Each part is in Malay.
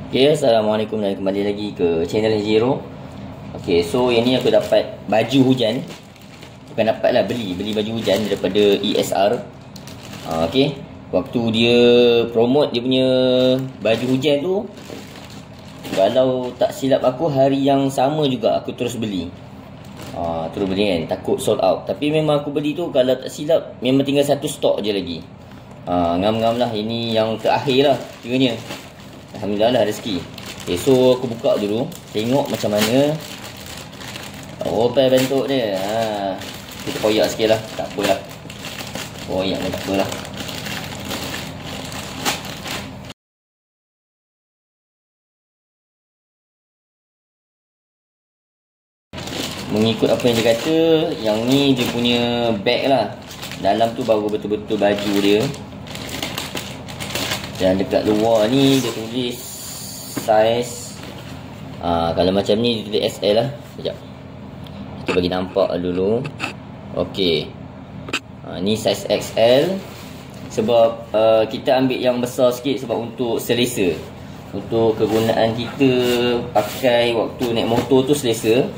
Okay, Assalamualaikum dan kembali lagi ke channel Zero. Okay, so yang ni aku dapat baju hujan. Bukan dapat lah, beli baju hujan daripada ESR. Okay, waktu dia promote dia punya baju hujan tu, kalau tak silap aku hari yang sama juga aku terus beli. Terus beli kan, takut sold out. Tapi memang aku beli tu, kalau tak silap memang tinggal satu stok je lagi. Ngam-ngam lah, ini yang terakhir lah kiranya. Alhamdulillah lah rezeki. Okay, so aku buka dulu, tengok macam mana bentuk dia. Kita koyak sikit lah, tak apalah. Koyak pun tak apalah. Mengikut apa yang dia kata, yang ni dia punya bag lah. Dalam tu baru betul-betul baju dia. Dan dekat luar ni dia tulis saiz. Kalau macam ni dia tulis SL lah. Sekejap, kita bagi nampak dulu. Okey, ni saiz XL. Sebab kita ambil yang besar sikit sebab untuk selesa, untuk kegunaan kita pakai waktu naik motor tu selesa.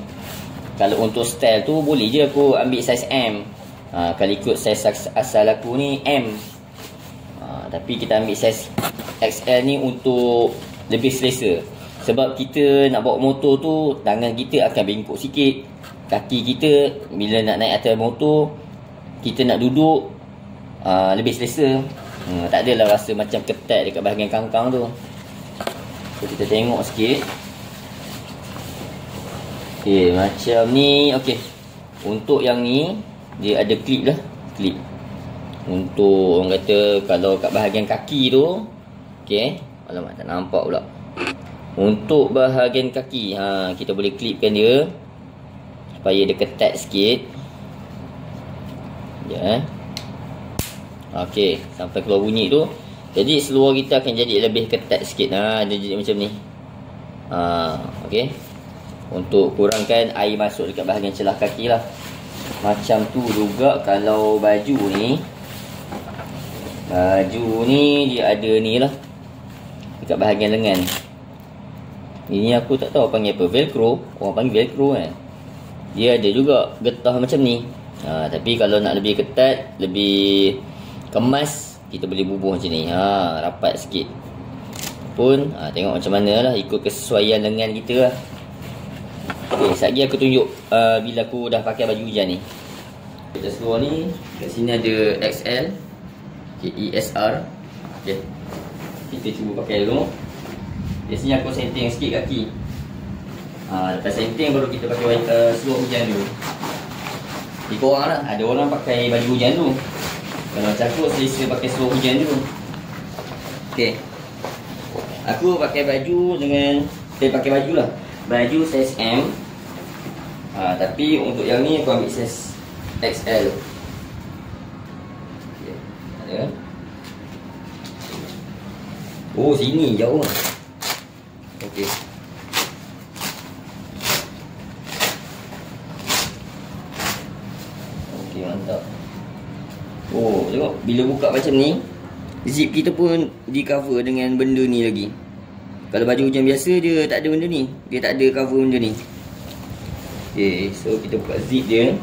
Kalau untuk style tu boleh je aku ambil saiz M. Kalau ikut saiz asal aku ni M. Tapi kita ambil saiz XL ni untuk lebih selesa. Sebab kita nak bawa motor tu, tangan kita akan bengkok sikit. Kaki kita bila nak naik atas motor, kita nak duduk lebih selesa. Tak adalah rasa macam ketat dekat bahagian kangkang tu. So kita tengok sikit. Okay, macam ni. Okay, untuk yang ni dia ada klip lah. Klip untuk orang kata kalau kat bahagian kaki tu. Okay, alamak tak nampak pula. Untuk bahagian kaki, kita boleh klipkan dia supaya dia ketat sikit. Ya. Okay, sampai keluar bunyi tu. Jadi seluar kita akan jadi lebih ketat sikit. Dia jadi macam ni. Okay, untuk kurangkan air masuk dekat bahagian celah kaki lah. Macam tu juga kalau baju ni. Baju ni dia ada ni lah dekat bahagian lengan. Ini aku tak tahu panggil apa, velcro. Orang panggil velcro kan. Dia ada juga getah macam ni. Tapi kalau nak lebih ketat, lebih kemas, kita boleh bubuh macam ni. Rapat sikit pun. Tengok macam mana lah, ikut kesesuaian lengan kita lah. Okay, sekejap lagi aku tunjuk bila aku dah pakai baju hujan ni. Kita seluar ni, kat sini ada XL. Okay, ESR. Okay, kita cuba pakai dulu. Biasanya aku setting sikit kaki. Lepas setting baru kita pakai seluar hujan dulu. Ikut orang lah, ada orang pakai baju hujan dulu. Kalau macam aku, selesa pakai seluar hujan dulu. Okay, aku pakai baju dengan, pakai baju lah, baju saiz M. Tapi untuk yang ni aku ambil saiz XL. Okay, ada. Oh, sini jauh. Okey. Okey, mantap. Oh, tengok bila buka macam ni, zip kita pun di cover dengan benda ni lagi. Kalau baju hujan biasa dia tak ada benda ni. Dia tak ada cover benda ni. Okey, so kita buka zip dia.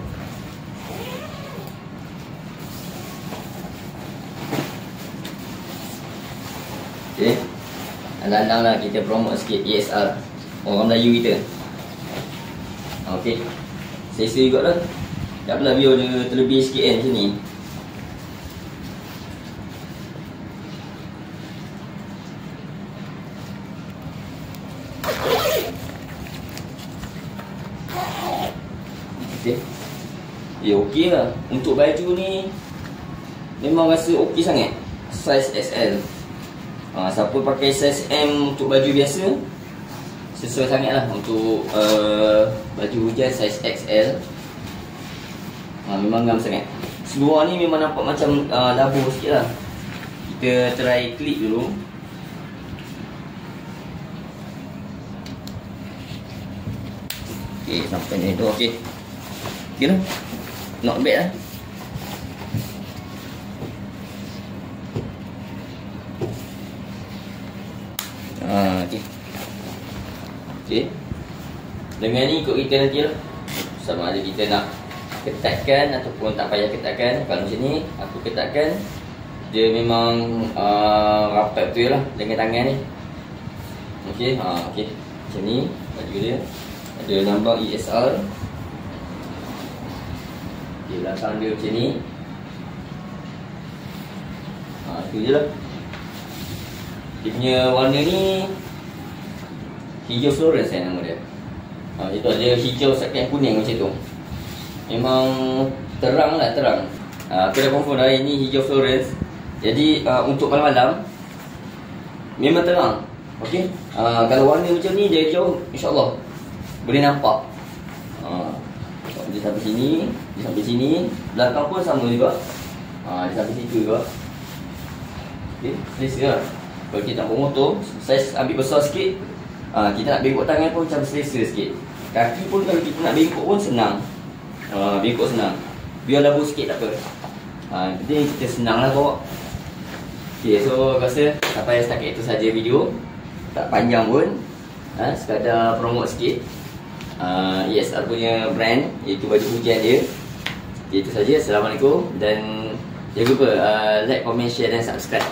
Okay, alang-alang lah kita promote sikit ESR, orang Melayu kita. Okay, selesa juga lah. Tak apalah, biar dia terlebih sikit kan macam ni. Okay, okey lah. Untuk baju ni memang rasa okey sangat. Size XL. Siapa pakai saiz M untuk baju biasa, sesuai sangat lah. Untuk baju hujan saiz XL, memang ngam sangat. Seluar ni memang nampak macam labuh sikit lah. Kita try clip dulu. Okay, sampai ni tu. Okay, okay lah, not bad lah. Okay, Okey. Lengan ni ikut kita nanti lah. Sama ada kita nak ketatkan ataupun tak payah ketatkan. Kalau macam ni aku ketatkan, dia memang rapat betul lah dengan tangan ni. Okey, okey. Macam ni baju dia. Ada lambang ESR. Di belakang dia macam ni. Itu je lah. Dia punya warna ni hijau Florence nama dia. Itu ada hijau sakit kuning macam tu. Memang terang lah, terang. Aku dah confirm dah ini hijau Florence. Jadi untuk malam-malam memang terang. Okey. Kalau warna macam ni dia hijau, insya-Allah boleh nampak. Dia sampai sini, dia sampai sini, belakang pun sama juga. Dia sampai situ juga. Okey, selesa lah. Kalau kita nak bawa motor, saiz ambil besar sikit, kita nak bengkok tangan pun macam selesa sikit. Kaki pun kalau kita nak bengkok pun senang. Bengkok senang. Biar labu sikit tak apa. Jadi kita senang lah bawa. Okay, so aku rasa sampai setakat itu saja video. Tak panjang pun. Sekadar promote sikit ESR punya brand, iaitu baju hujan dia. Itu saja. Assalamualaikum. Dan jangan lupa like, comment, share dan subscribe.